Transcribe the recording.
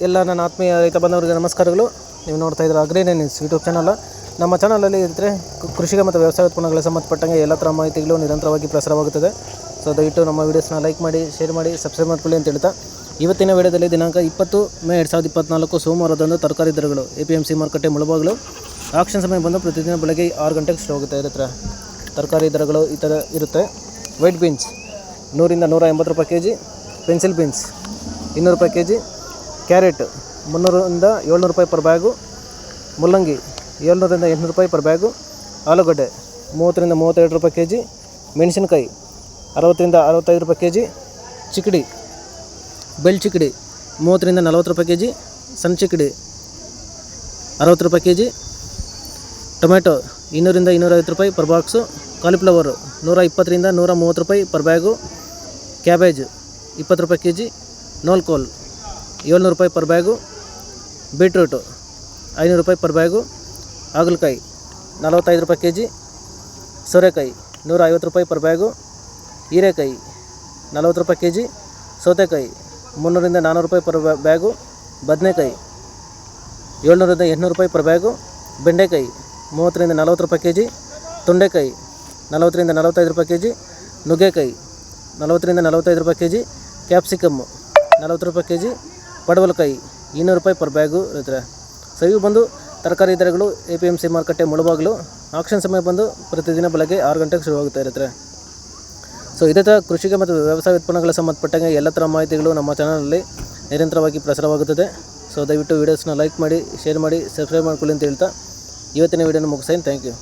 ಎಲ್ಲ ನನ್ನ ಆತ್ಮೀಯ ರೈತ ಬಂಧುವರಿಗೆ ನಮಸ್ಕಾರಗಳು. ನೀವು ನೋಡ್ತಾ ಇದ್ದೀರಾ ಅಗ್ರಿನೇ ನ್ಯೂಸ್ ಯೂಟ್ಯೂಬ್ ಚಾನಲ್. ನಮ್ಮ ಚಾನಲಲ್ಲಿ ಇದ್ದರೆ ಕೃಷಿಗೆ ಮತ್ತು ವ್ಯವಸಾಯ ಉತ್ಪನ್ನಗಳಿಗೆ ಸಂಬಂಧಪಟ್ಟಂಗೆ ಎಲ್ಲ ಥರ ಮಾಹಿತಿಗಳು ನಿರಂತರವಾಗಿ ಪ್ರಸಾರವಾಗುತ್ತದೆ. ಸೊ ದಯವಿಟ್ಟು ನಮ್ಮ ವೀಡಿಯೋಸ್ನ ಲೈಕ್ ಮಾಡಿ, ಶೇರ್ ಮಾಡಿ, ಸಬ್ಸ್ಕ್ರೈಬ್ ಮಾಡ್ಕೊಳ್ಳಿ ಅಂತ ಹೇಳ್ತಾ ಇವತ್ತಿನ ವಿಡಿಯೋದಲ್ಲಿ ದಿನಾಂಕ 20 ಮೇ 2024 ಸೋಮವಾರದಂದು ತರಕಾರಿ ದರಗಳು APMC ಮಾರುಕಟ್ಟೆ ಮುಳಬಾಗಿಲು ಆಕ್ಷನ್ ಸಮಯ ಬಂದು ಪ್ರತಿದಿನ ಬೆಳಗ್ಗೆ 6 ಗಂಟೆಗೆ ಶುರು ಆಗುತ್ತೆ. ಇರುತ್ತೆ ತರಕಾರಿ ದರಗಳು ಈ ಥರ ಇರುತ್ತೆ. ವೈಟ್ ಬೀನ್ಸ್ 100 ರಿಂದ 180 ರೂಪಾಯಿ ಕೆಜಿ, ಪೆನ್ಸಿಲ್ ಬೀನ್ಸ್ 200 ರೂಪಾಯಿ ಕೆಜಿ, ಕ್ಯಾರೆಟ್ 300 ರಿಂದ 700 ರೂಪಾಯಿ ಪರ್ ಬ್ಯಾಗು, ಮುಲ್ಲಂಗಿ 700 ರಿಂದ 800 ರೂಪಾಯಿ ಪರ್ ಬ್ಯಾಗು, ಆಲೂಗಡ್ಡೆ 30 ರಿಂದ 32 ರೂಪಾಯಿ ಕೆಜಿ, ಮೆಣಸಿನಕಾಯಿ 60 ರಿಂದ 65 ರೂಪಾಯಿ ಕೆಜಿ, ಚಿಕ್ಕಡಿ ಬೆಲ್ ಚಿಕ್ಕಡಿ 30 ರಿಂದ 40 ರೂಪಾಯಿ ಕೆಜಿ, ಸಣ್ಣ ಚಿಕ್ಕಡಿ 60 ರೂಪಾಯಿ ಕೆಜಿ, ಟೊಮೆಟೊ 200 ರಿಂದ 250 ರೂಪಾಯಿ ಪರ್ ಬಾಕ್ಸು, ಕಾಲಿಫ್ಲವರು 120 ರಿಂದ 130 ರೂಪಾಯಿ ಪರ್ ಬ್ಯಾಗು, ಕ್ಯಾಬೇಜ್ 20 ರೂಪಾಯಿ ಕೆಜಿ, ನೋಲ್ಕೋಲ್ 700 ರೂಪಾಯಿ ಪರ್ ಬ್ಯಾಗು, ಬೀಟ್ರೂಟು 500 ರೂಪಾಯಿ ಪರ್ ಬ್ಯಾಗು, ಹಾಗಲಕಾಯಿ 45 ರೂಪಾಯಿ ಕೆಜಿ, ಸೋರೆಕಾಯಿ 150 ರೂಪಾಯಿ ಪರ್ ಬ್ಯಾಗು, ಹೀರೆಕಾಯಿ 40 ರೂಪಾಯಿ ಕೆಜಿ, ಸೌತೆಕಾಯಿ 300 ರಿಂದ 400 ರೂಪಾಯಿ ಪರ್ ಬ್ಯಾಗು, ಬದನೆಕಾಯಿ 700 ರಿಂದ 800 ರೂಪಾಯಿ ಪರ್ ಬ್ಯಾಗು, ಬೆಂಡೆಕಾಯಿ 30 ರಿಂದ 40 ರೂಪಾಯಿ ಕೆಜಿ, ತೊಂಡೆಕಾಯಿ 40 ರಿಂದ 45 ರೂಪಾಯಿ ಕೆಜಿ, ನುಗ್ಗೆಕಾಯಿ 40 ರಿಂದ 45 ರೂಪಾಯಿ ಕೆಜಿ, ಕ್ಯಾಪ್ಸಿಕಮ್ಮು 40 ರೂಪಾಯಿ ಕೆಜಿ, ಪಡವಲಕಾಯಿ 200 ರೂಪಾಯಿ ಪರ್ ಬ್ಯಾಗು ಇರುತ್ತೆ. ಸೊ ಇವು ಬಂದು ತರಕಾರಿ ದರಗಳು APMC ಮಾರುಕಟ್ಟೆ ಮುಳಬಾಗಿಲು ಆಕ್ಷನ್ ಸಮಯ ಬಂದು ಪ್ರತಿದಿನ ಬೆಳಗ್ಗೆ 6 ಗಂಟೆಗೆ ಶುರುವಾಗುತ್ತೆ ಇರುತ್ತೆ. ಸೊ ಇದೇ ಥರ ಕೃಷಿಗೆ ಮತ್ತು ವ್ಯವಸಾಯ ಉತ್ಪನ್ನಗಳಿಗೆ ಸಂಬಂಧಪಟ್ಟಂಗೆ ಎಲ್ಲ ಥರ ಮಾಹಿತಿಗಳು ನಮ್ಮ ಚಾನಲಲ್ಲಿ ನಿರಂತರವಾಗಿ ಪ್ರಸಾರವಾಗುತ್ತದೆ. ಸೊ ದಯವಿಟ್ಟು ವೀಡಿಯೋಸ್ನ ಲೈಕ್ ಮಾಡಿ, ಶೇರ್ ಮಾಡಿ, ಸಬ್ಸ್ಕ್ರೈಬ್ ಮಾಡ್ಕೊಳ್ಳಿ ಅಂತ ಹೇಳ್ತಾ ಇವತ್ತಿನ ವೀಡಿಯೋನ ಮುಗಿಸ್ತೇನೆ. Thank you.